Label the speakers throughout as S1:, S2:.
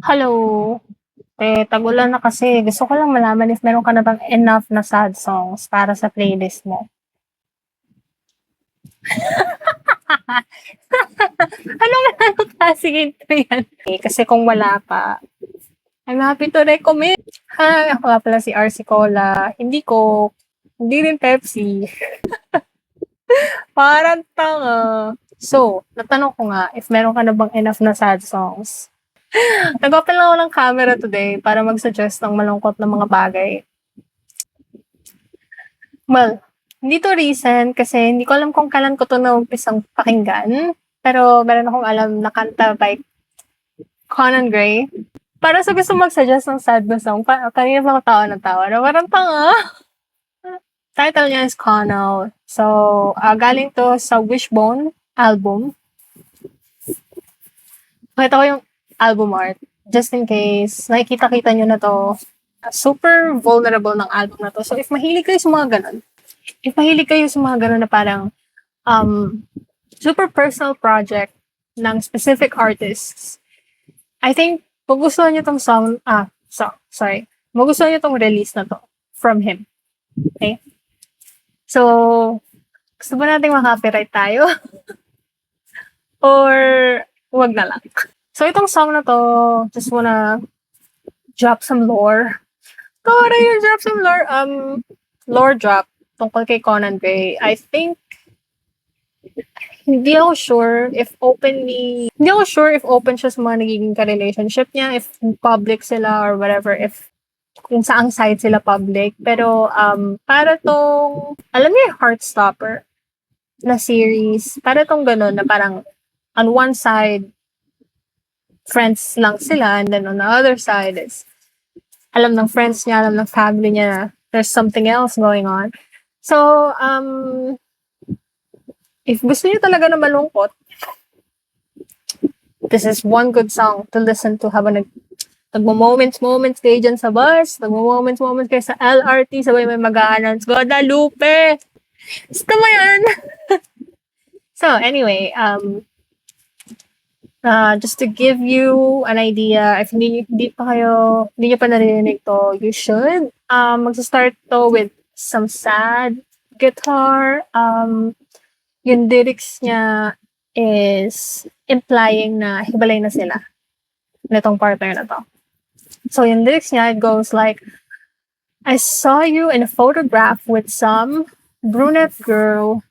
S1: Hello. Tag-ulan na kasi. Gusto ko lang malaman if meron ka na bang enough na sad songs para sa playlist mo? Anong klaseng intro yan? Kasi kung wala pa, I'm happy to recommend. Hi, ako nga pala si RC Cola. Hindi Coke. Hindi rin Pepsi. Parang tanga. So, natanong ko nga if meron ka na bang enough na sad songs. Nag-open lang ako ng camera today para mag-suggest ng malungkot na mga bagay. Well, hindi to recent kasi hindi ko alam kung kailan ko to naumpisang pakinggan. Pero meron akong alam na kanta by Conan Gray. Para sa gusto mag-suggest ng sad na song, kanina pa ako tawa ng tawa na parang tanga. Title niya is Connell. So, galing to sa Wishbone album. Pakita ko yung album art. Just in case, nakikita-kita nyo na to. Super vulnerable ng album na to. So, if mahilig kayo sa mga ganun, na parang super personal project ng specific artists, I think magustuhan niyo tong magustuhan niyo tong release na to from him. Okay? So, gusto ba nating makapiright tayo? Or wag na lang. So, itong song na to, just wanna drop some lore. Drop some lore. Lore drop tungkol kay Conan Gray. I think hindi ako sure if open siya sa mga nagiging ka-relationship niya, if public sila or whatever, if kung saang side sila public. Pero, para tong, alam niyo yung Heartstopper na series, para tong ganun na parang on one side, friends lang sila, and then on the other side is, alam ng friends niya, alam ng family niya na there's something else going on. So, if gusto niyo talaga na malungkot, this is one good song to listen to habang nagmo-moments kayo dyan sa bus, nagmo-moments kayo sa LRT, sabay may mag-a-announce, Guadalupe! Gusto mo yan? So, anyway, just to give you an idea, if hindi nyo pa narinig to, you should. Magsa-start to with some sad guitar. Yung lyrics niya is implying na hibalay na sila nitong partner na to. So, yung lyrics niya, it goes like, I saw you in a photograph with some brunette girl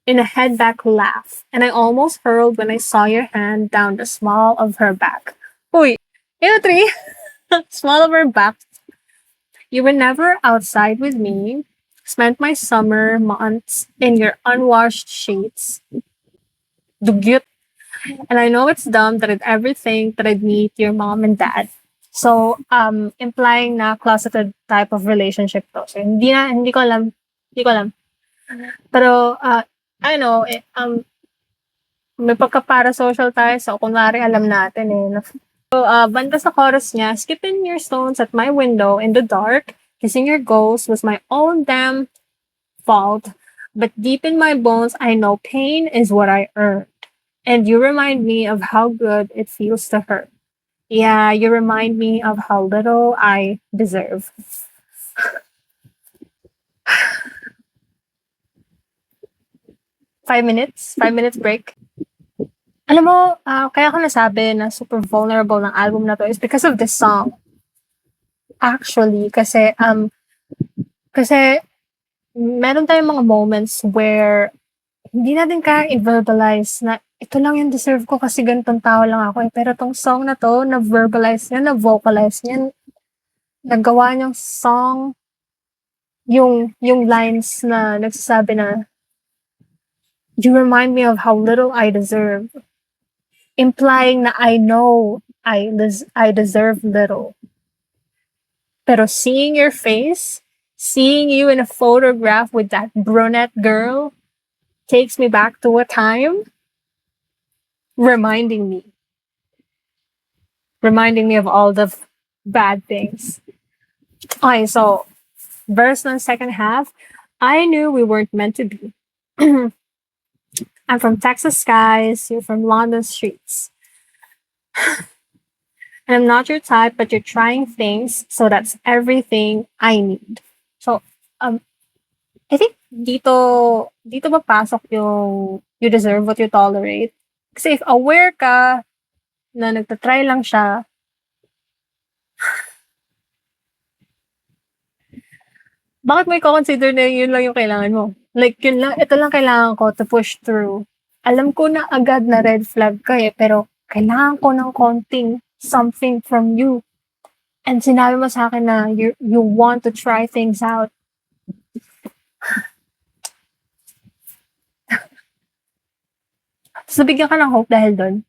S1: in a head-back laugh, and I almost hurled when I saw your hand down the small of her back. Uy, yun, three. Small of her back. You were never outside with me. Spent my summer months in your unwashed sheets. Dugyot. And I know it's dumb that I'd ever think that I'd meet your mom and dad. So, implying na closeted type of relationship to. So, hindi ko alam. Pero, I know, may pagka-parasocial tayo. So, kunwari alam natin eh. So, banda sa chorus niya, skipping your stones at my window in the dark, kissing your ghost was my own damn fault. But deep in my bones, I know pain is what I earned. And you remind me of how good it feels to hurt. Yeah, you remind me of how little I deserve. 5 minutes? 5 minutes break? Alam mo, kaya ako nasabi na super vulnerable ng album na to is because of this song. Actually, kasi meron tayong mga moments where hindi natin kaya i-verbalize na ito lang yung deserve ko kasi ganitong tao lang ako eh. Pero tong song na to, na-verbalize niya, na-vocalize niya, nagawa niyang song, yung lines na nagsasabi na, you remind me of how little I deserve. Implying na I know I deserve little. Pero seeing your face, seeing you in a photograph with that brunette girl, takes me back to a time, reminding me of all the bad things. Okay, so, verse ng second half, I knew we weren't meant to be. I'm from Texas skies, you're from London streets. And I'm not your type, but you're trying things, so that's everything I need. So, um, I think dito papasok yung you deserve what you tolerate. Kasi if aware ka na nagta-try lang siya, bakit mo i-co-consider na yun lang yung kailangan mo? Like, yun lang, ito lang kailangan ko to push through. Alam ko na agad na red flag ka eh, pero kailangan ko ng konting something from you. And sinabi mo sa akin na you want to try things out. So, bigyan ka ng hope dahil doon.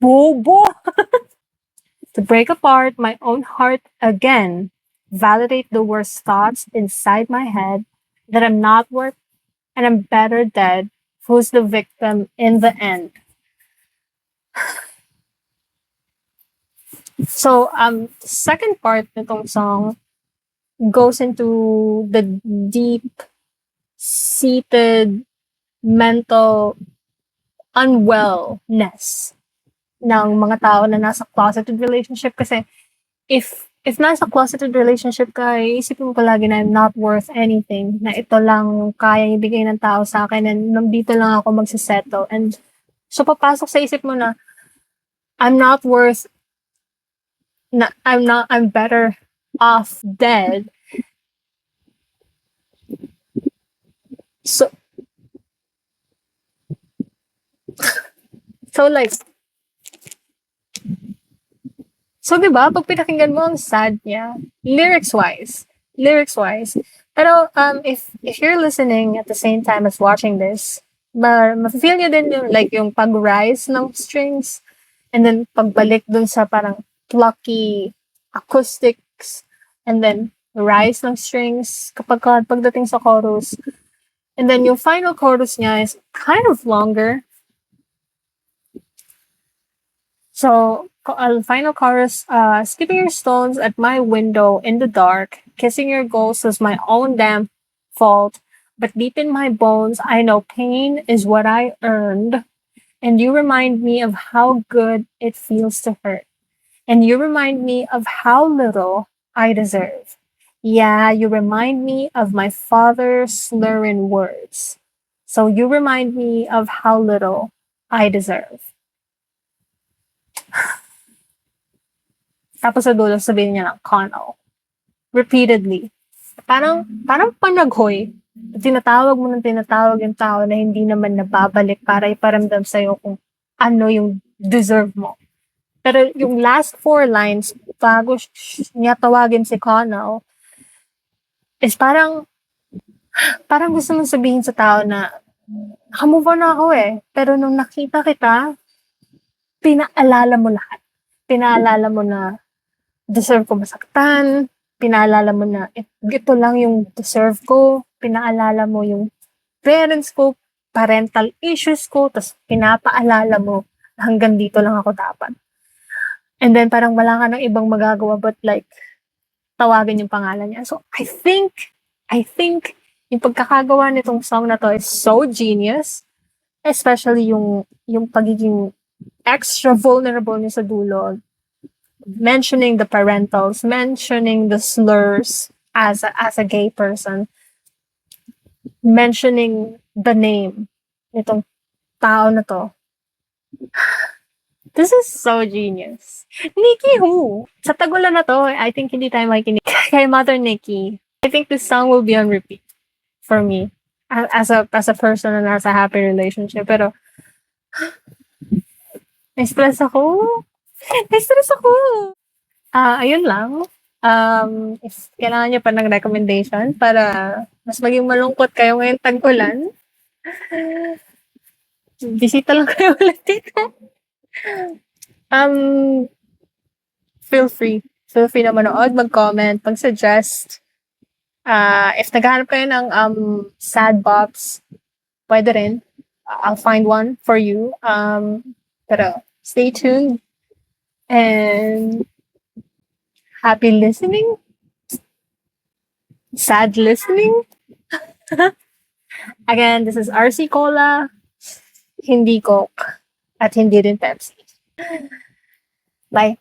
S1: Bobo! To break apart my own heart again, validate the worst thoughts inside my head that I'm not worth and I'm better dead. Who's the victim in the end? So, second part nitong song goes into the deep-seated mental unwellness ng mga tao na nasa closeted relationship kasi if nasa closeted relationship ka, iisipin mo palagi na I'm not worth anything, na ito lang kaya ibigay ng tao sa akin and nandito lang ako magsisettle. And so papasok sa isip mo na I'm not worth, I'm better off dead. So, like, so, di ba, pag pinakinggan mo ang sad niya, lyrics-wise. Pero, if you're listening at the same time as watching this, ma-feel nyo din yung, like, yung pag-rise ng strings, and then pagbalik dun sa parang plucky acoustics, and then rise ng strings pagdating sa chorus. And then yung final chorus niya is kind of longer. So, final chorus, skipping your stones at my window in the dark, kissing your ghost was my own damn fault, but deep in my bones, I know pain is what I earned, and you remind me of how good it feels to hurt, and you remind me of how little I deserve. Yeah, you remind me of my father's slurring words. So you remind me of how little I deserve. Tapos sa dulo, sabihin niya ng Connell. Repeatedly. Parang panaghoy. Tinatawag mo ng tinatawag yung tao na hindi naman nababalik para iparamdam sa'yo kung ano yung deserve mo. Pero yung last 4 lines, bago niya tawagin si Connell, is parang gusto mong sabihin sa tao na, naka-move on na ako eh. Pero nung nakita kita, pinaalala mo lahat. Pinaalala mo na deserve ko masaktan. Pinaalala mo na ito lang yung deserve ko. Pinaalala mo yung parents ko, parental issues ko, tapos pinapaalala mo na hanggang dito lang ako dapat. And then parang wala ka ng ibang magagawa but like tawagin yung pangalan niya. So I think yung pagkakagawa nitong song na to is so genius, especially yung pagiging extra vulnerable niya sa dulo, mentioning the parentals, mentioning the slurs as a gay person, mentioning the name nitong tao na to. This is so genius. Nikki who? Sa tagulan na to, I think hindi tayo makikinig kay Mother Nikki. I think this song will be on repeat for me as a person na nasa happy relationship. Pero na-stress ako. Ayun lang. If kailangan niyo pa ng recommendation para mas maging malungkot kayo ngayong tag-ulan, bisita lang kayo ulit dito. Feel free na manood, mag-comment, mag-suggest. If naghahanap kayo ng sad bops, pwede rin. I'll find one for you. Pero stay tuned and happy listening. Sad listening. Again, this is RC Cola, hindi Coke, at hindi rin Pepsi. Bye.